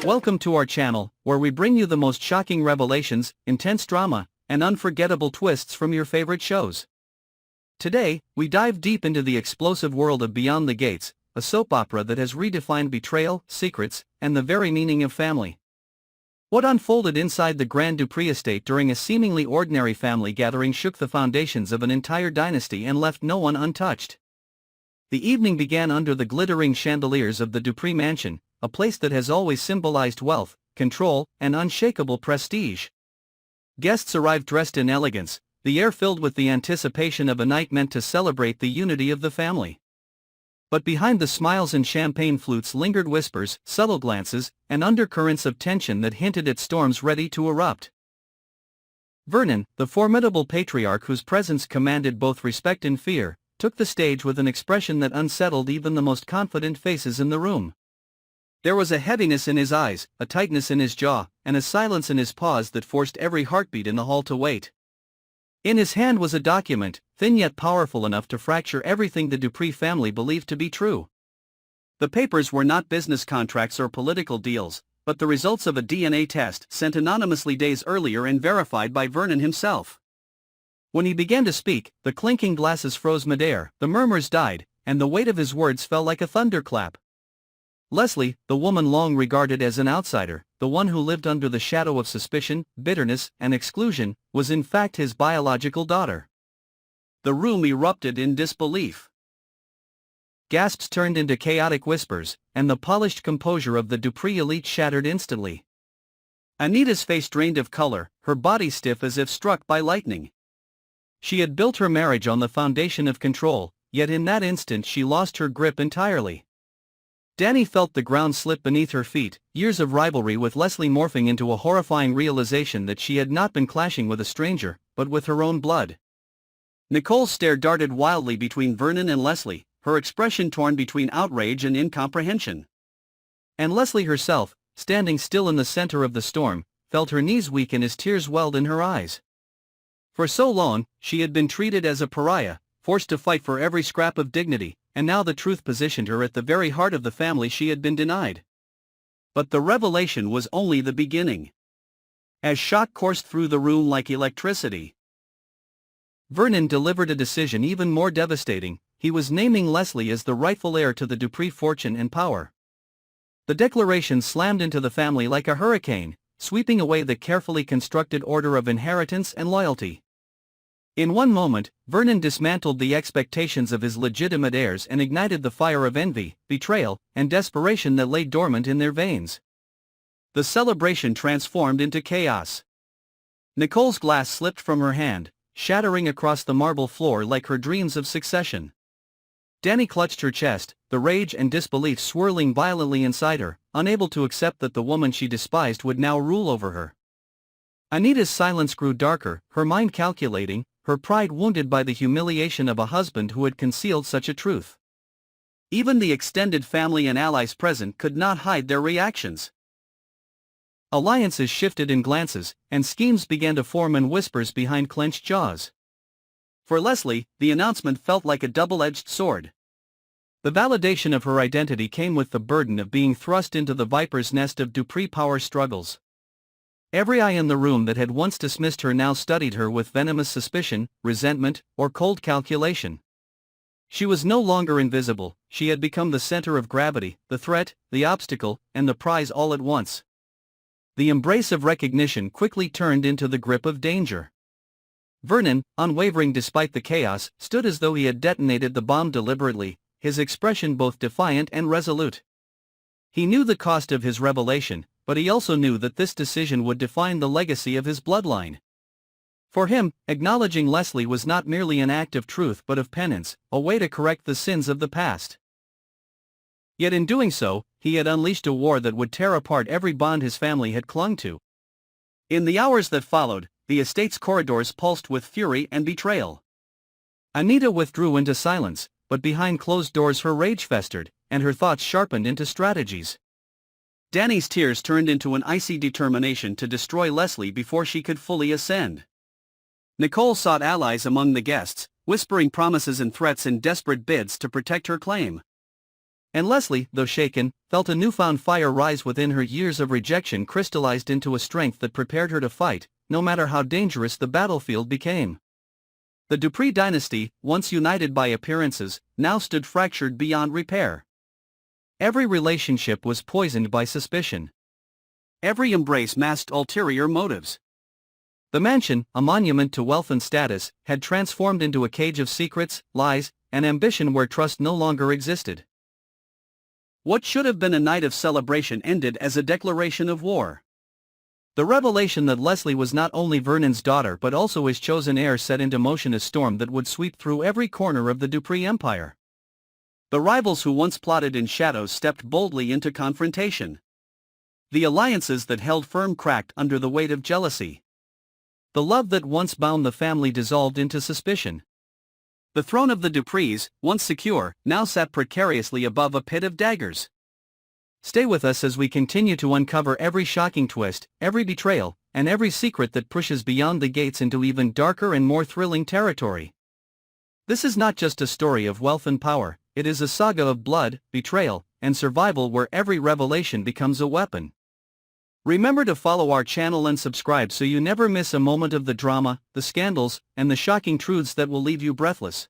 Welcome to our channel, where we bring you the most shocking revelations, intense drama, and unforgettable twists from your favorite shows. Today, we dive deep into the explosive world of Beyond the Gates, a soap opera that has redefined betrayal, secrets, and the very meaning of family. What unfolded inside the Grand Dupree estate during a seemingly ordinary family gathering shook the foundations of an entire dynasty and left no one untouched. The evening began under the glittering chandeliers of the Dupree mansion, a place that has always symbolized wealth, control, and unshakable prestige. Guests arrived dressed in elegance, the air filled with the anticipation of a night meant to celebrate the unity of the family. But behind the smiles and champagne flutes lingered whispers, subtle glances, and undercurrents of tension that hinted at storms ready to erupt. Vernon, the formidable patriarch whose presence commanded both respect and fear, took the stage with an expression that unsettled even the most confident faces in the room. There was a heaviness in his eyes, a tightness in his jaw, and a silence in his pause that forced every heartbeat in the hall to wait. In his hand was a document, thin yet powerful enough to fracture everything the Dupree family believed to be true. The papers were not business contracts or political deals, but the results of a DNA test sent anonymously days earlier and verified by Vernon himself. When he began to speak, the clinking glasses froze midair, the murmurs died, and the weight of his words fell like a thunderclap. Leslie, the woman long regarded as an outsider, the one who lived under the shadow of suspicion, bitterness, and exclusion, was in fact his biological daughter. The room erupted in disbelief. Gasps turned into chaotic whispers, and the polished composure of the Dupree elite shattered instantly. Anita's face drained of color, her body stiff as if struck by lightning. She had built her marriage on the foundation of control, yet in that instant she lost her grip entirely. Danny felt the ground slip beneath her feet, years of rivalry with Leslie morphing into a horrifying realization that she had not been clashing with a stranger, but with her own blood. Nicole's stare darted wildly between Vernon and Leslie, her expression torn between outrage and incomprehension. And Leslie herself, standing still in the center of the storm, felt her knees weaken as tears welled in her eyes. For so long, she had been treated as a pariah, forced to fight for every scrap of dignity, and now the truth positioned her at the very heart of the family she had been denied. But the revelation was only the beginning. As shock coursed through the room like electricity, Vernon delivered a decision even more devastating. He was naming Leslie as the rightful heir to the Dupree fortune and power. The declaration slammed into the family like a hurricane, sweeping away the carefully constructed order of inheritance and loyalty. In one moment, Vernon dismantled the expectations of his legitimate heirs and ignited the fire of envy, betrayal, and desperation that lay dormant in their veins. The celebration transformed into chaos. Nicole's glass slipped from her hand, shattering across the marble floor like her dreams of succession. Danny clutched her chest, the rage and disbelief swirling violently inside her, unable to accept that the woman she despised would now rule over her. Anita's silence grew darker, her mind calculating, her pride wounded by the humiliation of a husband who had concealed such a truth. Even the extended family and allies present could not hide their reactions. Alliances shifted in glances, and schemes began to form in whispers behind clenched jaws. For Leslie, the announcement felt like a double-edged sword. The validation of her identity came with the burden of being thrust into the viper's nest of Dupree power struggles. Every eye in the room that had once dismissed her now studied her with venomous suspicion, resentment, or cold calculation. She was no longer invisible, she had become the center of gravity, the threat, the obstacle, and the prize all at once. The embrace of recognition quickly turned into the grip of danger. Vernon, unwavering despite the chaos, stood as though he had detonated the bomb deliberately, his expression both defiant and resolute. He knew the cost of his revelation, but he also knew that this decision would define the legacy of his bloodline. For him, acknowledging Leslie was not merely an act of truth but of penance, a way to correct the sins of the past. Yet in doing so, he had unleashed a war that would tear apart every bond his family had clung to. In the hours that followed, the estate's corridors pulsed with fury and betrayal. Anita withdrew into silence, but behind closed doors her rage festered, and her thoughts sharpened into strategies. Danny's tears turned into an icy determination to destroy Leslie before she could fully ascend. Nicole sought allies among the guests, whispering promises and threats in desperate bids to protect her claim. And Leslie, though shaken, felt a newfound fire rise within her. Years of rejection crystallized into a strength that prepared her to fight, no matter how dangerous the battlefield became. The Dupree dynasty, once united by appearances, now stood fractured beyond repair. Every relationship was poisoned by suspicion. Every embrace masked ulterior motives. The mansion, a monument to wealth and status, had transformed into a cage of secrets, lies, and ambition where trust no longer existed. What should have been a night of celebration ended as a declaration of war. The revelation that Leslie was not only Vernon's daughter but also his chosen heir set into motion a storm that would sweep through every corner of the Dupree empire. The rivals who once plotted in shadows stepped boldly into confrontation. The alliances that held firm cracked under the weight of jealousy. The love that once bound the family dissolved into suspicion. The throne of the Duprees, once secure, now sat precariously above a pit of daggers. Stay with us as we continue to uncover every shocking twist, every betrayal, and every secret that pushes beyond the gates into even darker and more thrilling territory. This is not just a story of wealth and power, it is a saga of blood, betrayal, and survival where every revelation becomes a weapon. Remember to follow our channel and subscribe so you never miss a moment of the drama, the scandals, and the shocking truths that will leave you breathless.